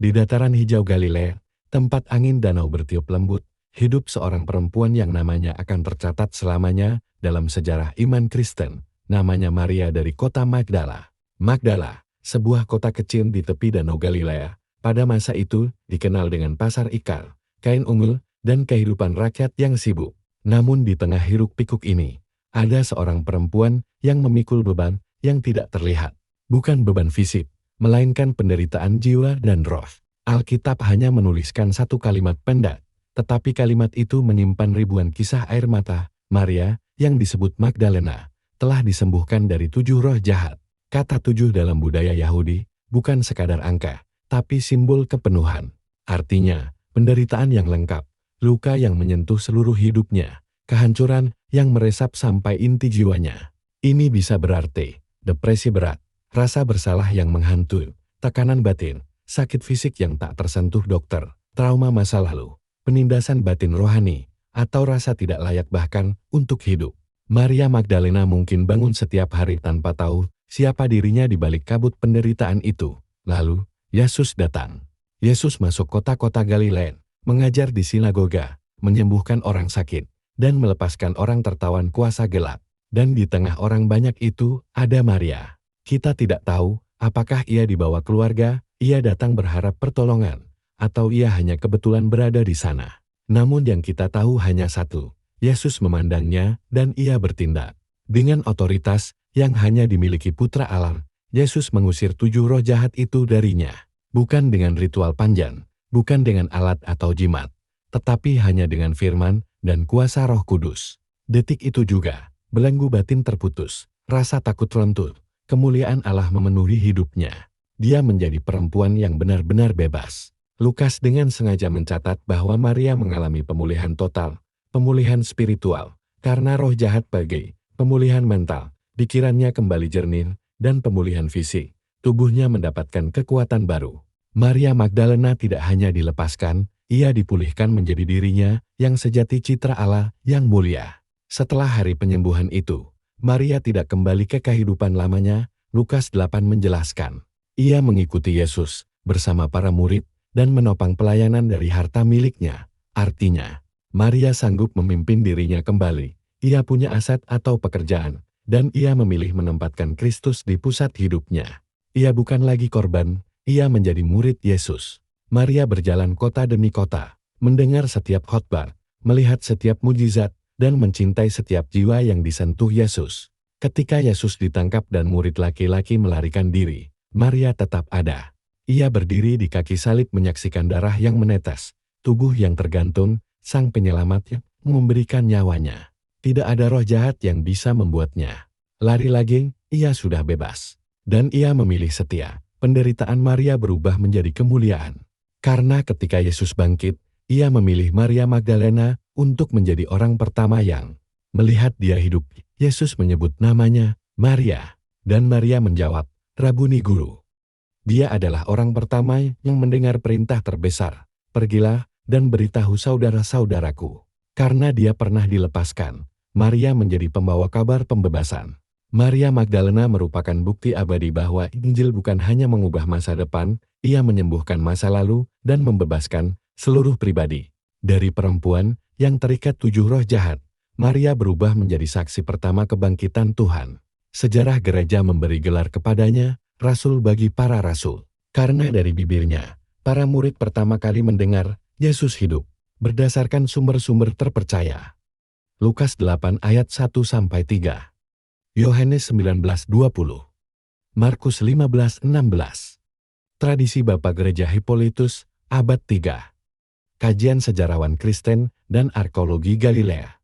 Di dataran hijau Galilea, tempat angin danau bertiup lembut, hidup seorang perempuan yang namanya akan tercatat selamanya dalam sejarah iman Kristen. Namanya Maria dari kota Magdala. Magdala, sebuah kota kecil di tepi danau Galilea, pada masa itu dikenal dengan pasar ikan, kain ungu, dan kehidupan rakyat yang sibuk. Namun di tengah hiruk-pikuk ini, ada seorang perempuan yang memikul beban yang tidak terlihat. Bukan beban fisik, melainkan penderitaan jiwa dan roh. Alkitab hanya menuliskan satu kalimat pendek, tetapi kalimat itu menyimpan ribuan kisah air mata. Maria, yang disebut Magdalena, telah disembuhkan dari 7 roh jahat. Kata 7 dalam budaya Yahudi bukan sekadar angka, tapi simbol kepenuhan. Artinya, penderitaan yang lengkap, luka yang menyentuh seluruh hidupnya, kehancuran yang meresap sampai inti jiwanya. Ini bisa berarti depresi berat, rasa bersalah yang menghantui, tekanan batin, sakit fisik yang tak tersentuh dokter, trauma masa lalu, penindasan batin rohani, atau rasa tidak layak bahkan untuk hidup. Maria Magdalena mungkin bangun setiap hari tanpa tahu siapa dirinya di balik kabut penderitaan itu. Lalu, Yesus datang. Yesus masuk kota-kota Galilea, mengajar di sinagoga, menyembuhkan orang sakit, dan melepaskan orang tertawan kuasa gelap. Dan di tengah orang banyak itu, ada Maria. Kita tidak tahu apakah ia dibawa keluarga, ia datang berharap pertolongan, atau ia hanya kebetulan berada di sana. Namun yang kita tahu hanya satu, Yesus memandangnya dan ia bertindak. Dengan otoritas yang hanya dimiliki Putra Allah, Yesus mengusir 7 roh jahat itu darinya. Bukan dengan ritual panjang, bukan dengan alat atau jimat, tetapi hanya dengan firman dan kuasa Roh Kudus. Detik itu juga, belenggu batin terputus, rasa takut runtuh, kemuliaan Allah memenuhi hidupnya. Dia menjadi perempuan yang benar-benar bebas. Lukas dengan sengaja mencatat bahwa Maria mengalami pemulihan total, pemulihan spiritual, karena roh jahat pergi, pemulihan mental, pikirannya kembali jernih, dan pemulihan fisik. Tubuhnya mendapatkan kekuatan baru. Maria Magdalena tidak hanya dilepaskan, ia dipulihkan menjadi dirinya yang sejati citra Allah yang mulia. Setelah hari penyembuhan itu, Maria tidak kembali ke kehidupan lamanya. Lukas 8 menjelaskan. Ia mengikuti Yesus bersama para murid dan menopang pelayanan dari harta miliknya. Artinya, Maria sanggup memimpin dirinya kembali. Ia punya aset atau pekerjaan, dan ia memilih menempatkan Kristus di pusat hidupnya. Ia bukan lagi korban, ia menjadi murid Yesus. Maria berjalan kota demi kota, mendengar setiap khotbah, melihat setiap mujizat, dan mencintai setiap jiwa yang disentuh Yesus. Ketika Yesus ditangkap dan murid laki-laki melarikan diri, Maria tetap ada. Ia berdiri di kaki salib menyaksikan darah yang menetes, tubuh yang tergantung, sang penyelamat yang memberikan nyawanya. Tidak ada roh jahat yang bisa membuatnya lari lagi, ia sudah bebas. Dan ia memilih setia. Penderitaan Maria berubah menjadi kemuliaan. Karena ketika Yesus bangkit, ia memilih Maria Magdalena untuk menjadi orang pertama yang melihat dia hidup. Yesus menyebut namanya Maria, dan Maria menjawab, "Rabuni Guru." Dia adalah orang pertama yang mendengar perintah terbesar, "Pergilah dan beritahu saudara-saudaraku." Karena dia pernah dilepaskan, Maria menjadi pembawa kabar pembebasan. Maria Magdalena merupakan bukti abadi bahwa Injil bukan hanya mengubah masa depan, ia menyembuhkan masa lalu dan membebaskan seluruh pribadi. Dari perempuan yang terikat 7 roh jahat, Maria berubah menjadi saksi pertama kebangkitan Tuhan. Sejarah gereja memberi gelar kepadanya, Rasul bagi para rasul. Karena dari bibirnya, para murid pertama kali mendengar Yesus hidup, berdasarkan sumber-sumber terpercaya. Lukas 8 ayat 1-3. Yohanes 19:20. Markus 15:16. Tradisi Bapak Gereja Hippolytus, abad 3. Kajian Sejarawan Kristen dan Arkeologi Galilea.